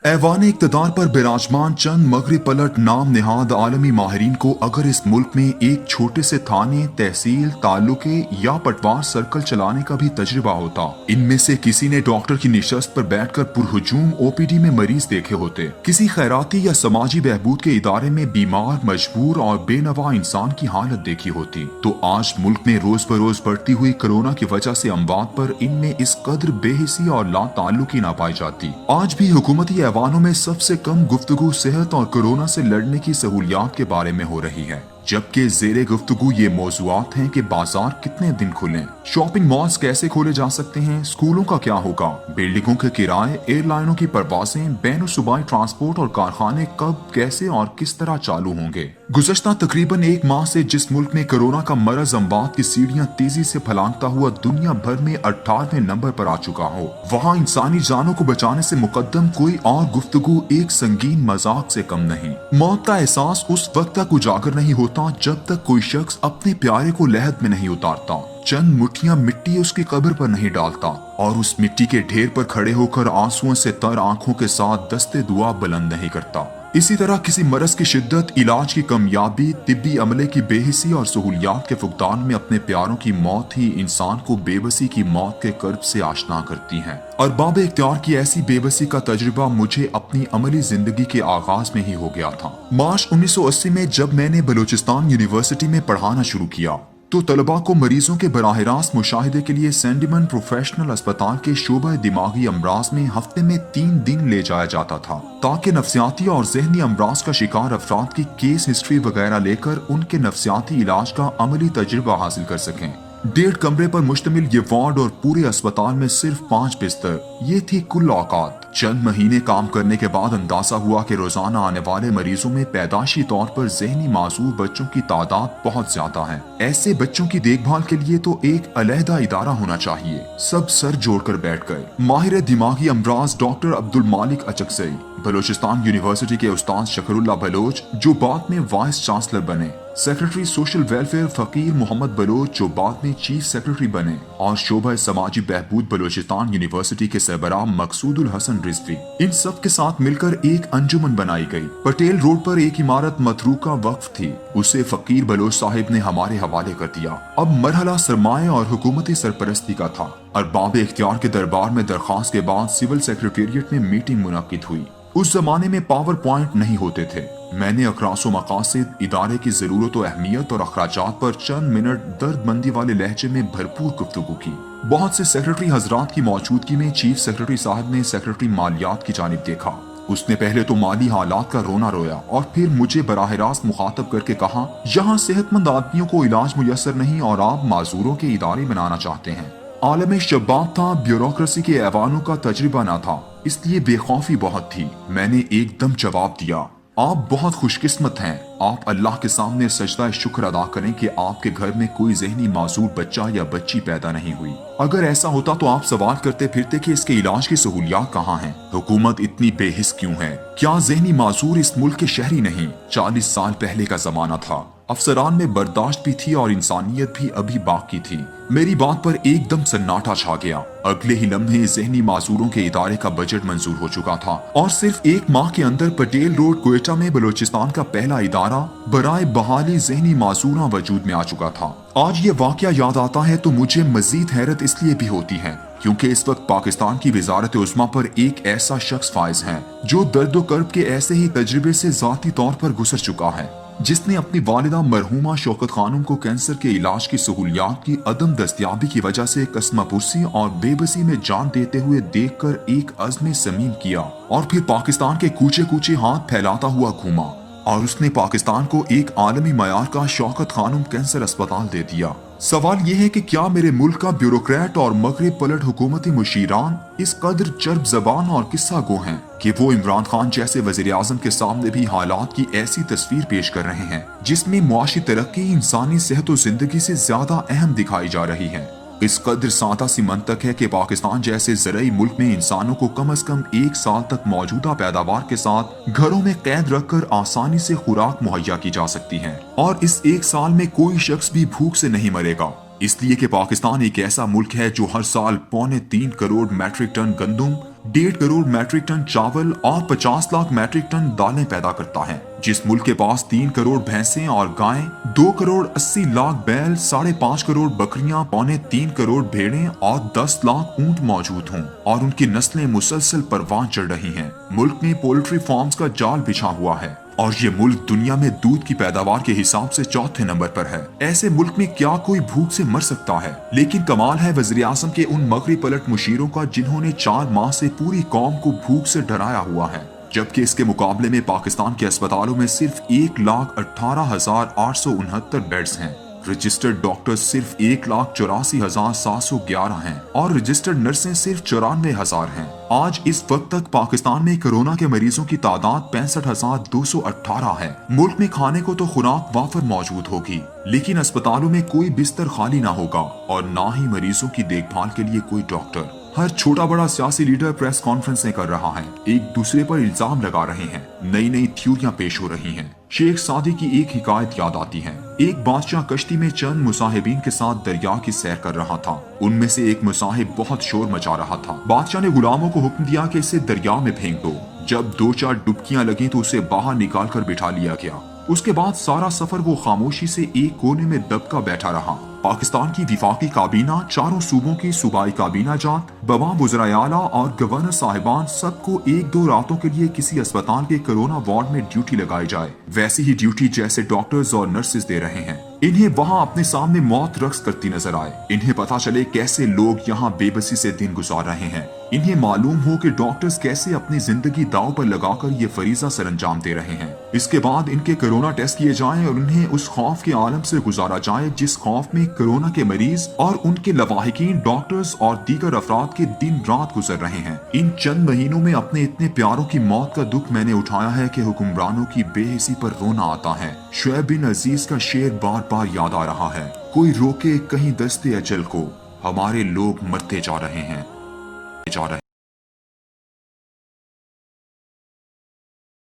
ऐवान इक़्तिदार पर बिराजमान चंद मगरिब पलट नाम निहाद आलमी माहिरीन को अगर इस मुल्क में एक छोटे से थाने, तहसील, ताल्लुके या पटवार सर्कल चलाने का भी तजुर्बा होता, इनमें से किसी ने डॉक्टर की निशस्त पर बैठकर पुरहुजूम ओपीडी में मरीज देखे होते, किसी खैराती या समाजी बहबूद के इदारे में बीमार, मजबूर और बेनवा इंसान की हालत देखी होती, तो आज मुल्क में रोज बरोज बढ़ती हुई कोरोना की वजह से अमवात पर इनमें इस कदर बेहिसी और ला ताल्लुकी ना पाई जाती। आज भी हुकूमती ऐवानों में सबसे कम गुफ्तगू सेहत और कोरोना से लड़ने की सहूलियात के बारे में हो रही है, जबकि जेरे गुफ्तगू ये मौज़ूआत हैं कि बाजार कितने दिन खुलें, शॉपिंग मॉल्स कैसे खोले जा सकते हैं, स्कूलों का क्या होगा, बिल्डिंगों के किराए, एयरलाइनों की परवाजें, बैन सूबाई ट्रांसपोर्ट और कारखाने कब, कैसे और किस तरह चालू होंगे। गुज़श्ता तकरीबन एक माह से जिस मुल्क में कोरोना का मरज अमवात की सीढ़ियां तेजी से फैलाता हुआ दुनिया भर में 18वें नंबर पर आ चुका हो, वहाँ इंसानी जानों को बचाने से मुकद्दम कोई और गुफ्तगू एक संगीन मजाक से कम नहीं। मौत का एहसास उस वक्त तक उजागर नहीं होता जब तक कोई शख्स अपने प्यारे को लहद में नहीं उतारता, चंद मुट्ठियां मिट्टी उसकी कब्र पर नहीं डालता और उस मिट्टी के ढेर पर खड़े होकर आंसुओं से तर आंखों के साथ दस्ते दुआ बुलंद नहीं करता। इसी तरह किसी मरज की शिद्दत, इलाज की कामयाबी, तिब्बी अमले की बेहिसी और सहूलियात के फुकदान में अपने प्यारों की मौत ही इंसान को बेबसी की मौत के कर्ब से आशना करती है। और बाब इख्तियार की ऐसी बेबसी का तजुर्बा मुझे अपनी अमली जिंदगी के आगाज में ही हो गया था। मार्च 1980 में जब मैंने बलूचिस्तान यूनिवर्सिटी में पढ़ाना शुरू किया तो तलबा को मरीजों के बराह रास्त मुशाहिदे के लिए सेंडिमन प्रोफेशनल अस्पताल के शोबा दिमागी अमराज में हफ्ते में 3 दिन ले जाया जाता था, ताकि नफ्सियाती और जहनी अमराज का शिकार अफराद की केस हिस्ट्री वगैरह लेकर उनके नफ्सियाती इलाज का अमली तजुर्बा हासिल कर सकें। 1.5 कमरे पर मुश्तमिल ये वार्ड और पूरे अस्पताल में सिर्फ 5 बिस्तर, ये थी कुल औकात। चंद महीने काम करने के बाद अंदाजा हुआ कि रोजाना आने वाले मरीजों में पैदाशी तौर पर जहनी माजूर बच्चों की तादाद बहुत ज्यादा है। ऐसे बच्चों की देखभाल के लिए तो एक अलहदा इदारा होना चाहिए। सब सर जोड़कर बैठ गए। माहिर दिमागी अमराज डॉक्टर अब्दुल मालिक अचकसई, बलूचिस्तान यूनिवर्सिटी के उस्ताद शकरुल्ला बलोच जो बाद में वाइस चांसलर बने, सेक्रेटरी सोशल वेलफेयर फकीर मोहम्मद बलोच जो बाद में चीफ सेक्रेटरी बने, और शोबा समाजी बहबूद बलूचिस्तान यूनिवर्सिटी के सरबराह मकसूदुल हसन रिजवी, इन सब के साथ मिलकर एक अंजुमन बनाई गई। पटेल रोड पर एक इमारत मतरूका वक्फ थी, उसे फकीर बलोच साहिब ने हमारे हवाले कर दिया। अब मरहला सरमाए और हुकूमती सरपरस्ती का था। अरबाब इख्तियार के दरबार में दरखास्त के बाद सिविल सेक्रेटेरिएट में मीटिंग मुनक्किद हुई। उस जमाने में पावर पॉइंट नहीं होते थे। मैंने अकरासो मकासिद, इदारे की जरूरत और अहमियत और अखराजात पर चंद मिनट दर्दमंदी वाले लहजे में भरपूर गुफ्तगू की। बहुत से सेक्रेटरी हजरात की मौजूदगी में चीफ सेक्रेटरी साहब ने सेक्रेटरी मालियात की जानिब देखा। उसने पहले तो माली हालात का रोना रोया और फिर मुझे बराह रास्त मुखातब करके कहा, यहाँ सेहतमंद आदमियों को इलाज मुयसर नहीं और आप माजूरों के इदारे बनाना चाहते हैं। आलम शबाब था, ब्यूरोक्रेसी के ऐवानों का तजुर्बा न था, इसलिए बेखौफी बहुत थी। मैंने एकदम जवाब दिया, आप बहुत खुशकिस्मत हैं। आप अल्लाह के सामने सजदा शुक्र अदा करें कि आपके घर में कोई जहनी माजूर बच्चा या बच्ची पैदा नहीं हुई। अगर ऐसा होता तो आप सवाल करते फिरते कि इसके इलाज की सहूलियात कहाँ हैं? हुकूमत इतनी बेहिस क्यों है? क्या जहनी माजूर इस मुल्क के शहरी नहीं? 40 साल पहले का जमाना था। अफसरान में बर्दाश्त भी थी और इंसानियत भी अभी बाकी थी। मेरी बात पर एकदम सन्नाटा छा गया। अगले ही लम्हे जहनी माजूरों के इदारे का बजट मंजूर हो चुका था और सिर्फ 1 माह के अंदर पटेल रोड क्वेटा में बलूचिस्तान का पहला इदारा बराए बहाली जहनी माजूरा वजूद में आ चुका था। आज ये वाकया याद आता है तो मुझे मजीद हैरत इसलिए भी होती है क्योंकि इस वक्त पाकिस्तान की वजारत उस्मा पर एक ऐसा शख्स फाइज है जो दर्दो कर्ब के ऐसे ही तजुर्बे से जाती तौर पर गुजर चुका है, जिसने अपनी वालिदा मरहूमा शौकत खानम को कैंसर के इलाज की सहूलियात की अदम दस्तयाबी की वजह से कसमापुरसी और बेबसी में जान देते हुए देखकर एक अज़्म समीम किया और फिर पाकिस्तान के कूचे कूचे हाथ फैलाता हुआ घूमा और उसने पाकिस्तान को एक आलमी मयार का शौकत खानम कैंसर अस्पताल दे दिया। सवाल यह है कि क्या मेरे मुल्क का ब्यूरोक्रेट और मगरिब पलट हुकूमती मुशीरान इस कदर चर्ब जबान और किस्सा गो हैं कि वो इमरान खान जैसे वजीर आजम के सामने भी हालात की ऐसी तस्वीर पेश कर रहे हैं जिसमें मुआशी तरक्की इंसानी सेहत और जिंदगी से ज्यादा अहम दिखाई जा रही है। इस कदर सादा सी मंतक है कि पाकिस्तान जैसे ज़रई मुल्क में इंसानों को कम से कम 1 साल तक मौजूदा पैदावार के साथ घरों में कैद रखकर आसानी से खुराक मुहैया की जा सकती है और इस 1 साल में कोई शख्स भी भूख से नहीं मरेगा, इसलिए कि पाकिस्तान एक ऐसा मुल्क है जो हर साल 3.25 करोड़ मैट्रिक टन गंदम 1.5 करोड़ मैट्रिक टन चावल और 50 लाख मैट्रिक टन दालें पैदा करता है। जिस मुल्क के पास 3 करोड़ भैंसें और गायें, 2 करोड़ 80 लाख बैल, 5.5 करोड़ बकरियां, 3.25 करोड़ भेड़ें और 10 लाख ऊंट मौजूद हों और उनकी नस्लें मुसलसल परवान चढ़ रही हैं। मुल्क में पोल्ट्री फार्म्स का जाल बिछा हुआ है और ये मुल्क दुनिया में दूध की पैदावार के हिसाब से चौथे नंबर पर है। ऐसे मुल्क में क्या कोई भूख से मर सकता है? लेकिन कमाल है वज़ीर आज़म के उन मगरी पलट मुशीरों का जिन्होंने 4 माह से पूरी कौम को भूख से डराया हुआ है, जबकि इसके मुकाबले में पाकिस्तान के अस्पतालों में सिर्फ 1,18,869 बेड्स हैं। रजिस्टर्ड डॉक्टर्स सिर्फ 1,84,711 हैं और रजिस्टर्ड नर्सें सिर्फ 94,000 हैं। आज इस वक्त तक पाकिस्तान में कोरोना के मरीजों की तादाद 65,218 है। मुल्क में खाने को तो खुराक वाफर मौजूद होगी, लेकिन अस्पतालों में कोई बिस्तर खाली ना होगा और ना ही मरीजों की देखभाल के लिए कोई डॉक्टर। हर छोटा बड़ा सियासी लीडर प्रेस कॉन्फ्रेंसें कर रहा है, एक दूसरे पर इल्जाम लगा रहे हैं, नई नई थ्योरियां पेश हो रही हैं। शेख सादी की एक हिकायत याद आती है। एक बादशाह कश्ती में चंद मुसाहिबीन के साथ दरिया की सैर कर रहा था। उनमें से एक मुसाहिब बहुत शोर मचा रहा था। बादशाह ने गुलामों को हुक्म दिया कि इसे दरिया में फेंक दो। जब 2-4 डुबकियां लगी तो उसे बाहर निकाल कर बिठा लिया गया। उसके बाद सारा सफर वो खामोशी से एक कोने में दबका बैठा रहा। पाकिस्तान की विफाकी काबीना, चारों सूबों की सूबाई काबीना जात, बवाम वज़राए आला और गवर्नर साहिबान सबको 1-2 रातों के लिए किसी अस्पताल के कोरोना वार्ड में ड्यूटी लगाई जाए। वैसी ही ड्यूटी जैसे डॉक्टर्स और नर्सेज दे रहे हैं। इन्हें वहाँ अपने सामने मौत रक्स करती नजर आए। इन्हें पता चले कैसे लोग यहाँ बेबसी से दिन गुजार रहे हैं। इन्हें मालूम हो कि डॉक्टर्स कैसे अपनी जिंदगी दांव पर लगाकर ये फरीजा सरअंजाम दे रहे हैं। इसके बाद इनके कोरोना टेस्ट किए जाएं और इन्हें उस खौफ के आलम से गुजारा जाए जिस खौफ में कोरोना के मरीज और उनके लवाहिकीन, डॉक्टर्स और दीगर अफराद के दिन रात गुजर रहे हैं। इन चंद महीनों में अपने इतने प्यारों की मौत का दुख मैंने उठाया है कि हुक्मरानों की बेहिसी पर रोना आता है। शुएब बिन अजीज का शेर बार बार याद आ रहा है, कोई रोके कहीं दस्ते अजल को, हमारे लोग मरते जा रहे हैं।